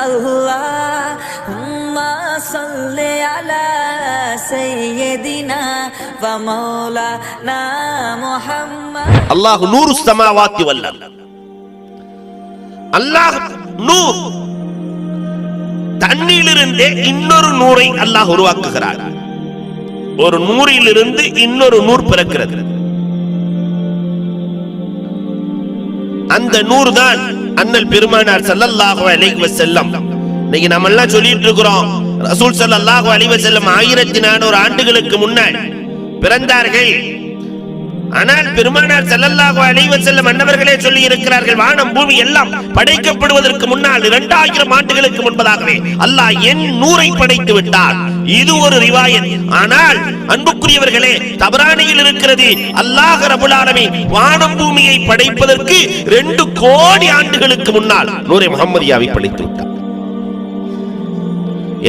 அல்லாஹும்ம ஸல்லி அலா சய்யிதினா வ மௌலானா முஹம்மத். அல்லாஹ் நூறு ஸமாவாத்தி வல் அர்த். அல்லாஹ் நூர், தண்ணீரிலிருந்தே இன்னொரு நூரை அல்லாஹ் உருவாக்குகிறார். ஒரு நூறிலிருந்து இன்னொரு நூறு பிறக்கிறது. அந்த நூறு தான் அண்ணல் பெருமானார் ஸல்லல்லாஹு அலைஹி வஸல்லம். இன்னைக்கு நம்ம எல்லாம் சொல்லிட்டு இருக்கிறோம், ரசூல் ஸல்லல்லாஹு அலைஹி வஸல்லம் 1400 ஆண்டுகளுக்கு முன்னாடி பிறந்தார்கள். ஆனால் பெருமானார் ஸல்லல்லாஹு அலைஹி வஸல்லம் அன்னவர்களே சொல்லி இருக்கிறார்கள், வானம் பூமி எல்லாம் படைக்கப்படுவதற்கு முன்னால் 2000 ஆண்டுகளுக்கு முன்பதாகவே அல்லாஹ் என் நூரை படைத்து விட்டார். இது ஒரு ரிவாயத். ஆனால் அன்புக்குரியவர்களே, தபரானியில் இருக்கிறது, அல்லாஹ் ரப்பல் ஆலமீன் வானம் பூமியை படைப்பதற்கு 2 கோடி ஆண்டுகளுக்கு முன்னால் நூரை முஹம்மதியாவை படைத்து விட்டார்.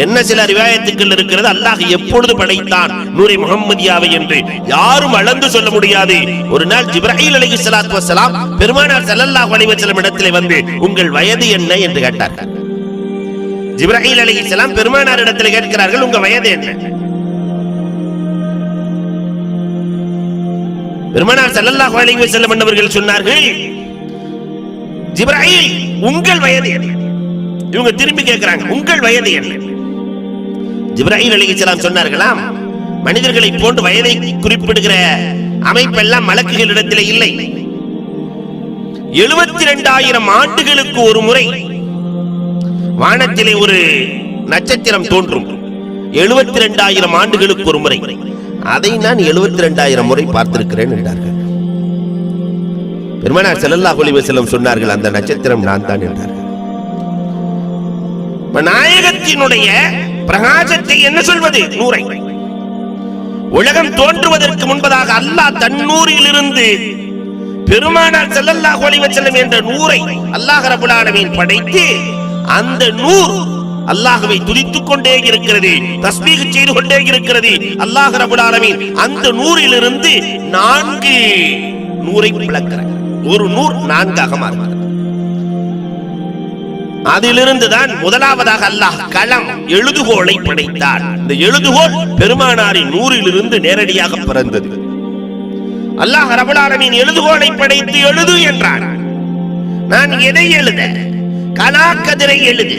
என்ன சில ரிவாயத்துக்கள் இருக்கிறது, அல்லாஹ் எப்பொழுது படைத்தான் நூரை முஹம்மதியாவை என்று யாரும் அளந்து சொல்ல முடியாது. ஒரு நாள் ஜிப்ரீல் அலைஹிஸ்ஸலாத்து வஸ்ஸலாம் பெருமானார் ஸல்லல்லாஹு அலைஹி வஸல்லம் இடத்திலே வந்து, உங்கள் வயது என்ன என்று கேட்டார்கள். ஜிப்ரீல் அலைஹிஸ்ஸலாம் பெருமானார் இடத்திலே கேட்கிறார்கள், உங்க வயது என்ன? பெருமானார் ஸல்லல்லாஹு அலைஹி வஸல்லம் அவர்கள் சொன்னார்கள், ஜிப்ரீல் உங்கள் வயது என்ன? இவங்க திரும்பி கேட்கிறாங்க, உங்கள் வயது என்ன? ஜிப்ரீல் அலைஹிஸ்ஸலாம் சொன்னார்களாம், மனிதர்களை போன்று வயதை குறிப்பிடுகிற அமைப்பெல்லாம் மலக்குகளிடத்தில் இல்லை. 72,000 ஆண்டுகளுக்கு ஒரு முறை வானத்திலே ஒரு நட்சத்திரம் தோன்றும். 72,000 ஆண்டுகளுக்கு ஒரு முறை. அதை நான் 72,000 முறை பார்த்திருக்கிறேன் என்றார்கள். பெருமானார் ஸல்லல்லாஹு அலைஹி வஸல்லம் சொன்னார்கள், அந்த நட்சத்திரம் நான் தான் என்றார்கள். நாயகத்தினுடைய பிரகாசத்தை என்ன சொல்வது? நூரை. உலகம் தோன்றுவதற்கு முன்பதாக அல்லாஹ் தன்னூரில் இருந்து பெருமானார் ஸல்லல்லாஹு அலைஹி வஸல்லம் என்ற நூரை அல்லாஹ் ரப்பல் ஆலமீன் படைத்து, அந்த நூர் அல்லாஹ்வை துதித்துக் கொண்டே இருக்கிறது, தஸ்பீஹ் செய்து கொண்டே இருக்கிறது. அல்லாஹ் ரப்பல் ஆலமீன் அந்த நூறிலிருந்து 4 நூரை பிளக்கிறார். ஒரு நூர் 4ஆக மாறுகிறது. அதிலிருந்து தான் முதலாவதாக அல்லாஹ் கலம், எழுதுகோலை படைத்தார். இந்த எழுதுகோல் பெருமானாரின் நூறிலிருந்து நேரடியாக பிறந்தது. அல்லாஹ் ரப்பல் ஆலமீன் எழுதுகோலை படைத்து எழுது என்றார். நான் எதை எழுத? கலாக்கதிரை எழுது.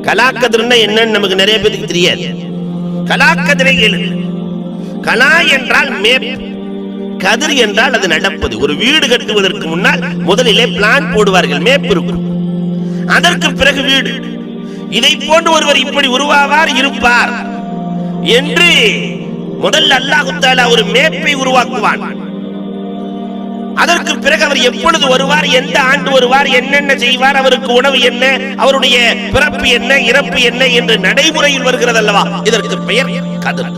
கலாக்கதிர்னா என்னன்னு நமக்கு நிறைய பேருக்கு தெரியாது. கலாக்கதிரை எழுது. கலா என்றால் மேப், கதிர் என்றால் அது நடப்பது. ஒரு வீடு கட்டுவதற்கு முன்னால் முதலிலே பிளான் போடுவார்கள், மேப் இருக்கும். அதற்கு பிறகு வீடு. இதை போன்று ஒருவர் இப்படி உருவாவார், இருப்பார் என்று முதல் அல்லாஹ் தஆலா ஒரு மேப்பை உருவாக்குவான். அதற்கு பிறகு அவர் எப்பொழுது வருவார், எந்த ஆண்டு வருவார், என்னென்ன செய்வார், அவருக்கு உணவு என்ன, அவருடைய பிறப்பு என்ன, இறப்பு என்ன என்று நடைமுறையில் வருகிறது அல்லவா, இதற்கு பெயர் கதிர்.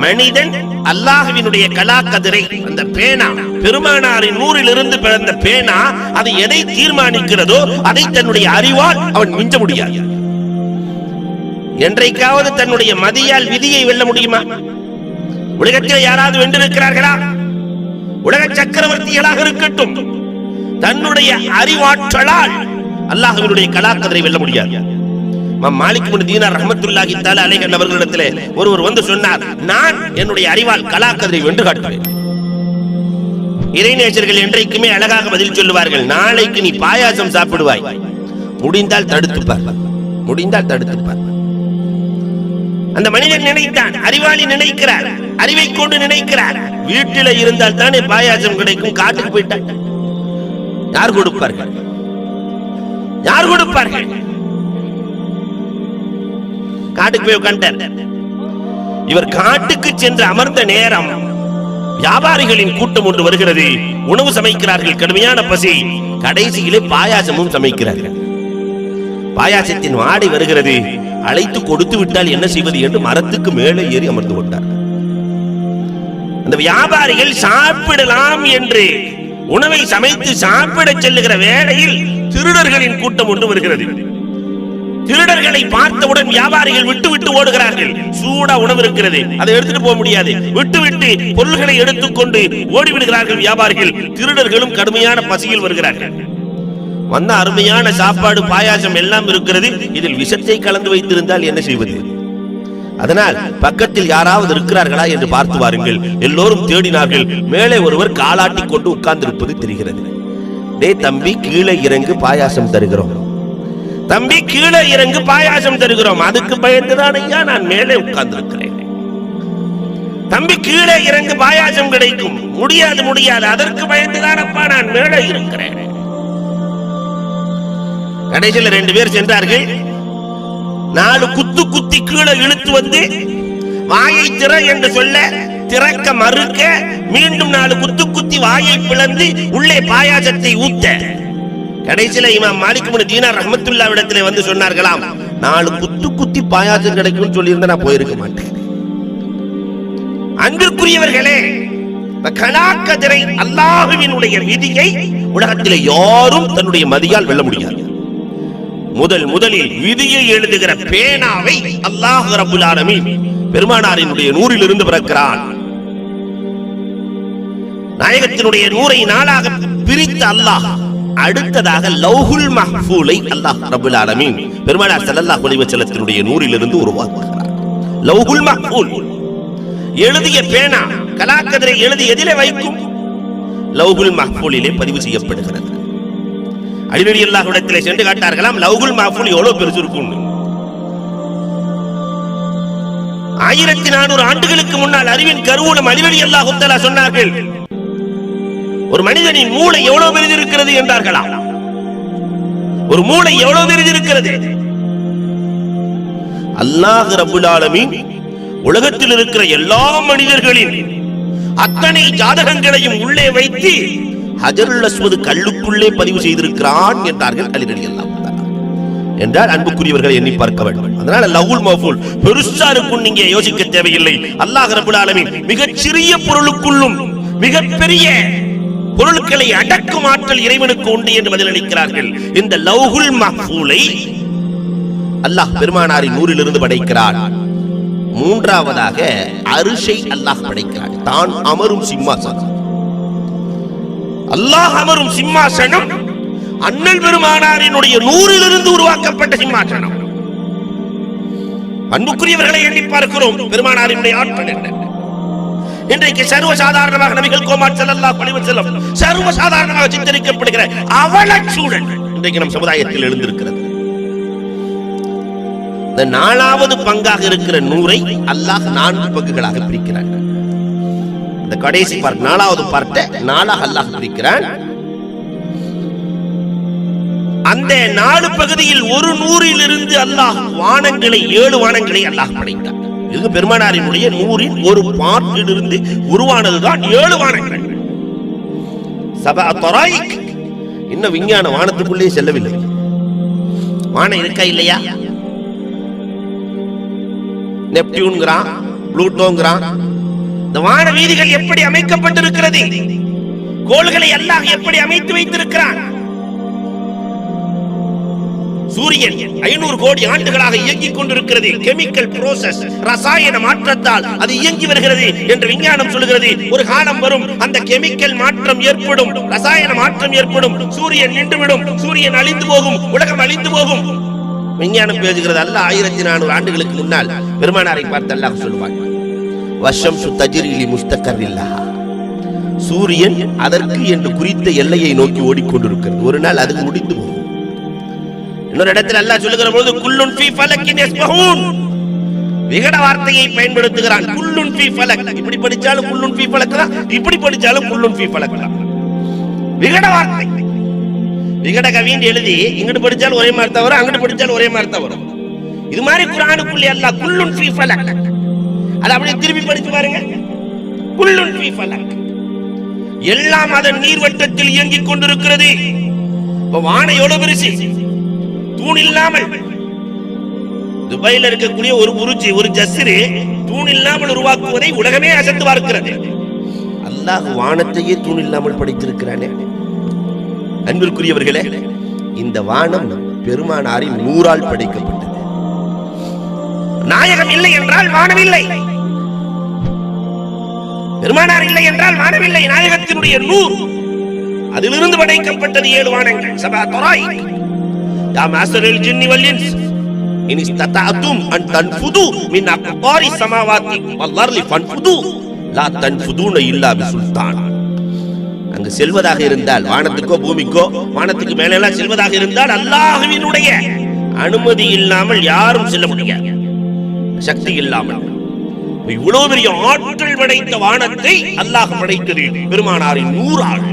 மனிதன் அல்லாஹ்வினுடைய கலாக்கதிரை, அந்த பேனா, பெருமானாரின் நூறிலிருந்து பிறந்த பேனா, அது எதை தீர்மானிக்கிறதோ அதை தன்னுடைய அறிவால் அவன் மிஞ்ச முடியாது. என்றைக்காவது தன்னுடைய மதியால் விதியை வெல்ல முடியுமா? உலகத்தில் யாராவது வென்றிருக்கிறார்களா? உலக சக்கரவர்த்திகளாக இருக்கட்டும், தன்னுடைய அறிவாற்றலால் அல்லாஹ்வினுடைய கலாக்கதிரை வெல்ல முடியாது. மாலிக் இப்னு தீனார் ரஹ்மத்துல்லாஹி தஆலா அலைஹி அவர்களிடத்திலே ஒருவர் வந்து சொன்னார், நான் என்னுடைய அறிவால் கலாக்கதிரை வென்று காட்டுவேன். இறைநேசர்கள் என்றைக்குமே அழகாக பதில் சொல்லுவார்கள், நாளைக்கு நீ பாயாசம் சாப்பிடுவாய், முடிந்தால் தடுத்துப்பார், முடிந்தால் தடுத்துப்பார். அந்த மனிதன் நினைத்தான், அறிவாளி நினைக்கிறார், அறிவை கொண்டு நினைக்கிறார். வீட்டில் இருந்தால் தானே பாயாசம் கிடைக்கும், காட்டுக்கு போயிட்டான் யார் கொடுப்பார்கள்? யார் கொடுப்பார்கள்? காட்டுக்கு போய் உட்கார்ந்தார். இவர் காட்டுக்கு சென்று அமர்ந்த நேரம் வியாபாரிகளின் கூட்டம் ஒன்று வருகிறது. உணவு சமைக்கிறார்கள், கடுமையான பசி. கடைசியிலே பாயாசமும் சமைக்கிறார்கள். பாயாசத்தின் வாடை வருகிறது. அழைத்து கொடுத்து விட்டால் என்ன செய்வது என்று மரத்துக்கு மேலே ஏறி அமர்ந்து கொண்டார். அந்த வியாபாரிகள் சாப்பிடலாம் என்று உணவை சமைத்து சாப்பிட செல்லுகிற வேளையில் திருடர்களின் கூட்டம் ஒன்று வருகிறது. திருடர்களை பார்த்தவுடன் வியாபாரிகள் விட்டு விட்டு ஓடுகிறார்கள். சூடா உணவு இருக்கிறது, அதை எடுத்துட்டு போக முடியாது. விட்டு விட்டு பொருள்களை எடுத்துக்கொண்டு ஓடிவிடுகிறார்கள் வியாபாரிகள். திருடர்களும் கடுமையான பசியில் வருகிறார்கள். வந்த அருமையான சாப்பாடு, பாயாசம் எல்லாம் இருக்கிறது. இதில் விஷத்தை கலந்து வைத்திருந்தால் என்ன செய்வது? அதனால் பக்கத்தில் யாராவது இருக்கிறார்களா என்று பார்த்து வாருங்கள். எல்லோரும் தேடினார்கள். மேலே ஒருவர் காலாட்டி கொண்டு உட்கார்ந்திருப்பது தெரிகிறது. டே தம்பி, கீழே இறங்கு, பாயாசம் தருகிறோம். தம்பி, கீழே இறங்கு, பாயாசம் தருகிறோம். அதுக்கு பயந்துதான் ஐயா நான் மேலே உட்கார்ந்திருக்கிறேன். தம்பி, கீழே இறங்கு, பாயாசம் கிடைக்கும். முடியாது முடியாது, அதற்கு பயந்துதான் அப்பா நான் மேலே இருக்கிறேன். கடைசியில் 2 பேர் சென்றார்கள். 4 குத்து குத்தி கீழே இழுத்து வந்து வாயை திற என்று சொல்ல திறக்க மறுக்க, மீண்டும் 4 குத்து குத்தி வாயை பிளந்து உள்ளே பாயாசத்தை ஊத்த, கடைசியில இமாம் மாலிக் இப்னு தீனார் ரஹ்மத்துல்லாஹி இடத்திலே வந்து சொன்னார்களாம், 4 குத்து குத்தி பாயாசம் கிடைக்கும்னு சொல்லி இருந்தா நான் போயிருக்க மாட்டேன். அன்பிற்குரியவர்களே, கலாக்கதிரை அல்லாஹ்வினுடைய விதியை உலகத்திலே யாரும் தன்னுடைய மதியால் வெல்ல முடியாது. முதலில் விதியை எழுதுகிற பேனாவை அல்லாஹ் ரப்புல் ஆலமீன் பெருமானாரினுடைய நூறிலிருந்து பிறக்கிறான். நாயகத்தினுடைய நூரை நாளாக பிரித்த அல்லாஹ் அடுத்ததாக லௌஹுல் மஹ்ஃபூலை அல்லாஹ் ரப்புல் ஆலமீன் பெருமானார் ஸல்லல்லாஹு அலைஹி வஸல்லத்தினுடைய நூறிலிருந்து உருவாக்குகிறார். லௌஹுல் மஹ்ஃபூல் எழுதிய பேனா கலாக்கதிரை எழுதி எதிலே வைக்கும்? லௌஹுல் மஹ்ஃபூலிலே பதிவு செய்யப்படுகிறது. அலி ரலியல்லாஹு இடத்திலே சென்று காட்டார்களாம், லௌஹுல் மஹ்ஃபூல் எவ்வளவு பெருசு இருக்கும். 1400 ஆண்டுகளுக்கு முன்னால் அறிவின் கருவூலம் அலி ரலியல்லாஹு தஆலா சொன்னார்கள், ஒரு மனிதனின் மூளை எவ்வளவு பெரிது இருக்கிறது என்றார்களா. ஒரு மூளை எவ்வளவு பெரிது இருக்கிறது. அல்லாஹ் ரப்புல் ஆலமீன் உலகத்தில் இருக்கிற எல்லா மனிதர்களின் அத்தனை ஜாதகங்களையும் உள்ளே வைத்து ஹஜருல் அஸ்வத் கல்லுக்குள்ளே பதிவு செய்திருக்கிறான் என்றார்கள் அலி ரலியல்லாஹு தஆலா. என்றால் அன்புக்குரியவர்களை எண்ணி பார்க்க வேண்டும். அதனால லௌஹுல் மஹ்ஃபூல் பெருசா இருக்கும், நீங்க யோசிக்க தேவையில்லை. அல்லாஹ் ரப்புல் ஆலமீன் மிகச் சிறிய பொருளுக்குள்ளும் மிகப்பெரிய பொருட்களை அடக்கும் ஆற்றல் இறைவனுக்கு உண்டு என்று பதிலளிக்கிறார்கள். இந்த லௌஹுல் மஹ்ஃபூலை அல்லாஹ் பெருமானாரின் நூறிலிருந்து படைக்கிறான். மூன்றாவதாக அரிஷை அல்லாஹ் படைக்கிறான். தான் அமரும் சிம்மாசனம். அல்லாஹ் அமரும் சிம்மாசனம் அண்ணல் பெருமானாரினுடைய நூறிலிருந்து உருவாக்கப்பட்ட சிம்மாசனம். அன்புக்குரியவர்களை எண்ணி பார்க்கிறோம் பெருமானாரினுடைய ஆற்றல் என்ன. இன்றைக்கு சர்வசாதாரணமாக நபிகள் கோமான் ஸல்லல்லாஹு அலைஹி வஸல்லம் சர்வசாதாரணமாக சித்தரிக்கப்படுகிற அவலச் சூழல் இன்றைக்கு நம் சமுதாயத்தில் எழுந்திருக்கிறது. இந்த 4வது பங்காக இருக்கிற நூரை அல்லாஹ் 4 பங்குகளாக பிரிக்கிறான். இந்த கடைசி பார்ட் 4வது பார்ட்டை 4ஆக அல்லாஹ் பிரிக்கிறான். அந்த 4 பகுதியில் ஒரு நூறிலிருந்து அல்லாஹ் வானங்களை 7 வானங்களை அல்லாஹ் படைத்தான். இது பெருமானாரினுடைய நூறின் ஒரு பார்ட்டிலிருந்து உருவானதுதான் 7 வானங்கள். சபா தராயிக். இன்னும் விஞ்ஞான வானத்துக்குள்ளே செல்லவில்லை. வானம் இருக்கா இல்லையா? நெப்டியூன்கிறான், புளூட்டோங்கிறான். இந்த வான வீதிகள் எப்படி அமைக்கப்பட்டிருக்கிறது, கோள்களை அல்லாஹ் எப்படி அமைத்து வைத்திருக்கிறான். சூரியன் 500 கோடி ஆண்டுகளாக இயங்கிக் கொண்டிருக்கிறது. கெமிக்கல் ப்ரோசஸ், ரசாயன மாற்றத்தால் அது இயங்கி வருகிறது என்று விஞ்ஞானம் சொல்கிறது. ஒரு காலம் வரும், அந்த கெமிக்கல் மாற்றம் ஏற்படும், ரசாயன மாற்றம் ஏற்படும், சூரியன் நின்றுவிடும், சூரியன் அழிந்து போகும், உலகம் அழிந்து போகும். விஞ்ஞானம் பேசுகிறது. அல்ல 1400 ஆண்டுகளுக்கு முன்னால் பெருமானாரை பார்த்து அல்லாஹ் சொல்வான், வஷம்சு தஜ்ரி லி முஸ்தகர்ரில்லஹா. சூரியன் அதற்கு என்று குறித்த எல்லையை நோக்கி ஓடிக்கொண்டிருக்கிறது. ஒரு நாள் அது முடிந்து போகும். இன்னொரு இடத்தில் அல்லாஹ் சொல்லுகிற பொழுது குல்லுன் ஃபீ ஃபலக்கின் யஸ்பஹூன். விகட வார்த்தையை பயன்படுத்துகிறான். குல்லுன் ஃபீ ஃபலக். இப்படி படிச்சாலும் குல்லுன் ஃபீ ஃபலக் தான், இப்படி படிச்சாலும் குல்லுன் ஃபீ ஃபலக் தான். விகட வார்த்தை. விகட கவின்னு எழுதி இங்கிட்டு படிச்சாலும் ஒரே மாதிரி தான் வரும், அங்கிட்டு படிச்சாலும் ஒரே மாதிரி தான் வரும். இது மாதிரி குர்ஆனுக்குள்ளே அல்லாஹ் குல்லுன் ஃபீ ஃபலக், அது அப்படியே திருப்பி படிச்சு பாருங்க. குல்லுன் ஃபீ ஃபலக். எல்லாம் அதன் நீர்வட்டத்தில் இயங்கிக் கொண்டிருக்கிறது. வானம் எவ்வளவு பெருசு. தூண் இல்லாமல் துபாயில இருக்கக்கூடிய ஒரு புருஜ், ஒரு ஜஸ்ரு தூண் இல்லாமல் உருவாக்குவதை உலகமே அசந்து பார்க்கிறது. அல்லாஹ் வானத்தையே தூண் இல்லாமல் படைத்திருக்கிறானே. அன்பிற்குரியவர்களே, இந்த வானம் பெருமானாரின் நூறால் படைக்கப்பட்டது. நாயகம் இல்லை என்றால் வானம் இல்லை, பெருமானார் இல்லை என்றால் வானம் இல்லை. நாயகத்தினுடைய நூறு அதிலிருந்து படைக்கப்பட்டது 7 வானங்கள். சபா தராயிக் யா மாஸரல் ஜின்னி வல் இன்ஸ் இன் இஸ்ததஅதும் அன் தன்ஃபுது மின் அக்பாரி ஸமாவாத்தி வல் அர்லி ஃபன்ஃபுது லா தன்ஃபுதுன இல்லா பிசுல்தான். அங்கு செல்வதாக இருந்தால் வானத்துக்கோ பூமிக்கோ வானத்துக்கு மேல எல்லாம் செல்வதாக இருந்தால் அல்லாஹ்வினுடைய அனுமதி இல்லாமல் யாரும் செல்ல முடியாது, சக்தி இல்லாமல். இவ்வளவு பெரிய ஆற்றல் படைத்த வானத்தை அல்லாஹ் படைத்தது பெருமானாரின் 100 ஆள்.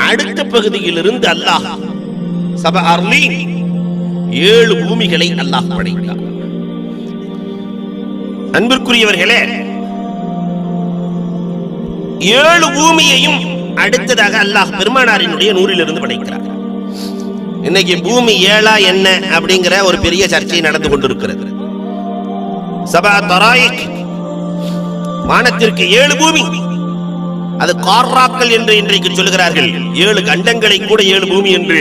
அடுத்த பகுதியிலிருந்து அல்லாஹ் சபா அர்லீன் 7 பூமிகளை அல்லாஹ் படைத்தார். அன்பிற்குரியவர்களே, 7 பூமியையும் அடுத்ததாக அல்லாஹ் பெருமானாரினுடைய 100 படைக்கிறார். இன்னைக்கு பூமி 7 என்ன அப்படிங்கிற ஒரு பெரிய சர்ச்சை நடந்து கொண்டிருக்கிறது. சபா தராயிக் வானத்திற்கு 7 பூமி, அது கார்ராக்கள் என்று இன்றைக்கு சொல்லுகிறார்கள். 7 கண்டங்களை கூட 7 பூமி என்று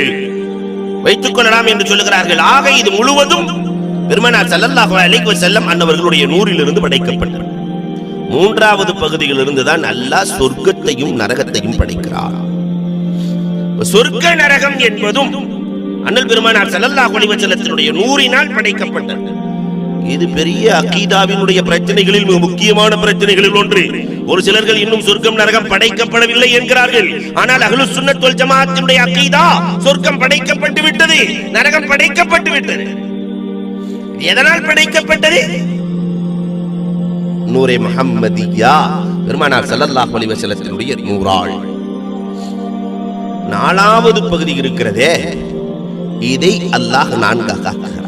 வைத்துக் கொள்ளலாம் என்று சொல்லுகிறார்கள். ஆக இது முழுவதும் பெருமானார் ஸல்லல்லாஹு அலைஹி வஸல்லம் அன்னவர்களுடைய 100 படைக்கப்பட்டது. 3வது பகுதியிலிருந்து தான் அல்லாஹ் சொர்க்கத்தையும் நரகத்தையும் படைக்கிறார். சொர்க்க நரகம் என்பதும் அண்ணல் பெருமானார் ஸல்லல்லாஹு அலைஹி வஸல்லத்தினுடைய 100 படைக்கப்பட்டது. இது பெரிய அகீதாவினுடைய பிரச்சனைகளில் மிக முக்கியமான பிரச்சனைகளில் ஒன்று. ஒரு சிலர்கள் இன்னும் சொர்க்கம் நரகம் படைக்கப்படவில்லை என்கிறார்கள். ஆனால் அஹ்லுஸ் சுன்னத் வல் ஜமாஅத்தினுடைய அகீதா சொர்க்கம் படைக்கப்பட்டு விட்டது, நரகம் படைக்கப்பட்டு விட்டது. எதனால் படைக்கப்பட்டது? நூரே முஹம்மதியா, பெருமானார் ஸல்லல்லாஹு அலைஹி வஸல்லத்தினுடைய 100 ஆள். 4வது பகுதி இருக்கிறதே, இதை அல்லாஹ் 4ஆக ஆக்குகிறார்.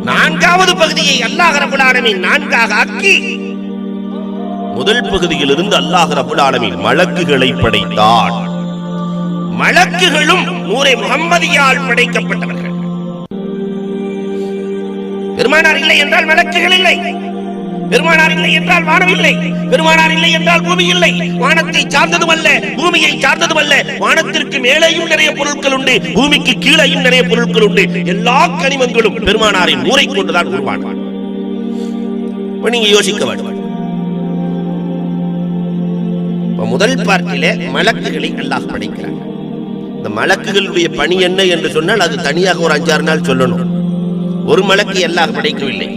4வது பகுதியை அல்லாஹ் ரப்பல் ஆலமீன் 4ஆக ஆக்கி முதல் பகுதியிலிருந்து அல்லாஹ் ரப்பல் ஆலமீன் மலக்குகளை படைத்தார். மலக்குகளும் நூரே முஹம்மதியால் படைக்கப்பட்டவர்கள். பெருமானார் இல்லை என்றால் மலக்குகள் இல்லை, பெருமானார் இல்லை என்றால் வானம் இல்லை, பெருமானார் இல்லை என்றால் பூமி இல்லை. வானத்தை சார்ந்ததும் அல்ல, பூமியை சார்ந்ததும் அல்ல. வானத்திற்கு மேலேயும் நிறைய பொருட்கள் உண்டு, பூமிக்கு கீழேயும் நிறைய பொருட்கள் உண்டு. எல்லா கனிமங்களும் பெருமானாரின் 100 கொண்டுதான் உருவான. நீங்க யோசிக்க வேண்டும். முதல் பார்ட்டிலே மலக்குகளை அல்லாஹ் படைக்கிறார். இந்த மலக்குகளுடைய பணி என்ன என்று சொன்னால் அது தனியாக ஒரு 5-6 நாள் சொல்லணும். ஒரு மலக்கு அல்லாஹ் படைக்கவில்லை.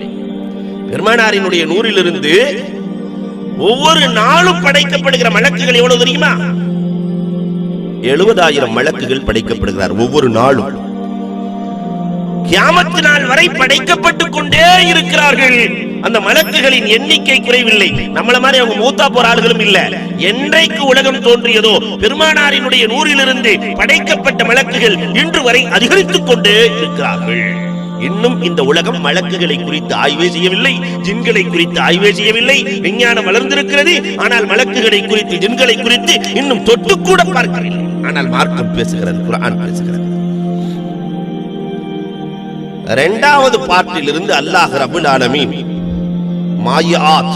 பெருமானாரினுடைய 100 ஒவ்வொரு நாளும் படைக்கப்படுகிற மலக்குகள் எவ்வளவு தெரியுமா? 70,000 மலக்குகள் படைக்கப்படுகிறார் ஒவ்வொரு நாளும். கியாமத் நாள் வரை படைக்கப்பட்டுக் கொண்டே இருக்கிறார்கள். அந்த மலக்குகளின் எண்ணிக்கை குறைவில்லை. நம்மள மாதிரி அவங்க மூத்தா போற ஆளுகளும் இல்ல. என்றைக்கு உலகம் தோன்றியதோ பெருமானாரினுடைய 100 படைக்கப்பட்ட மலக்குகள் இன்று வரை அதிகரித்துக் கொண்டே இருக்கிறார்கள். இன்னும் இந்த உலகம் மலக்குகளை குறித்து ஆய்வே செய்யவில்லை, ஜின்களை குறித்து ஆய்வே செய்யவில்லை. விஞ்ஞானம் வளர்ந்திருக்கிறது, ஆனால் மலக்குகளை குறித்து ஜின்களை குறித்து இன்னும் தொட்டு கூட பார்க்கவில்லை. ஆனால் மார்க்கம் பேசுகிறது, குர்ஆன் பேசுகிறது. 2வது பார்ட்டிலிருந்து அல்லாஹ் ரப்பல் ஆலமீன் மாயாத்,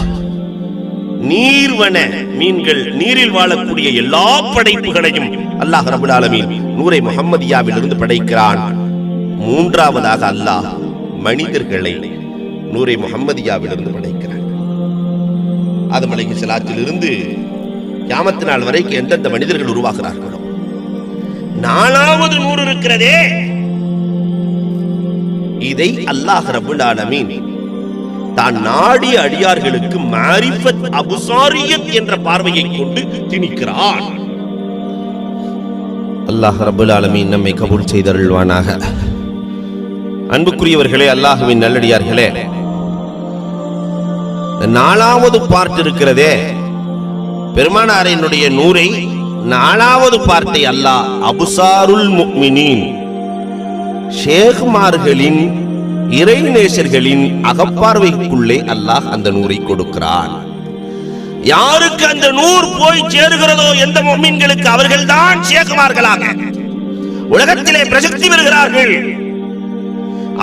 நீர்வன மீன்கள், நீரில் வாழக்கூடிய எல்லா படைப்புகளையும் அல்லாஹ் ரப்பல் ஆலமீன் நூரே முஹம்மதியாவிலிருந்து படைக்கிறான். 3வதாக அல்லாஹ் மனிதர்களை நூரே முஹம்மதியாவிலிருந்து படைக்கிறார். ஆதம் அலைஹிஸ்ஸலாத்திலிருந்து கியாமத் நாள் வரைக்கும் எந்தெந்த மனிதர்கள் உருவாகிறார்களோ 4வது 100 இருக்கிறதே, இதை அல்லாஹ் ரப்பல் ஆலமீன் தான் நாடிய அடியார்களுக்கு மாரிஃபத் அபுசாரியத் என்ற பார்வையை கொண்டு திணிக்கிறான். அல்லாஹ் ரப்பல் ஆலமீன் நம்மை கபூல் செய்தருள்வானாக. அன்புக்குரியவர்களே, அல்லாஹ்வின் நல்லடியார்களே, 4வது பார்ட் இருக்கிறதே, பெருமானாரினுடைய 100 4வது பார்ட்டை அல்லாஹ் அபுசாருல் முஃமினீன், ஷேக்மார்களின் இறைநேசர்களின் அகப்பார்வைக்குள்ளே அல்லாஹ் அந்த 100 கொடுக்கிறான். யாருக்கு அந்த 100 போய் சேருகிறதோ, எந்த முஃமின்களுக்கு, அவர்கள்தான் ஷேக்மார்களாக உலகத்திலே பிரசித்தி பெறுகிறார்கள்.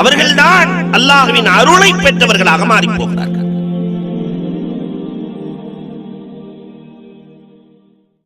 அவர்கள்தான் அல்லாஹ்வின் அருளை பெற்றவர்களாக மாறி போகிறார்கள்.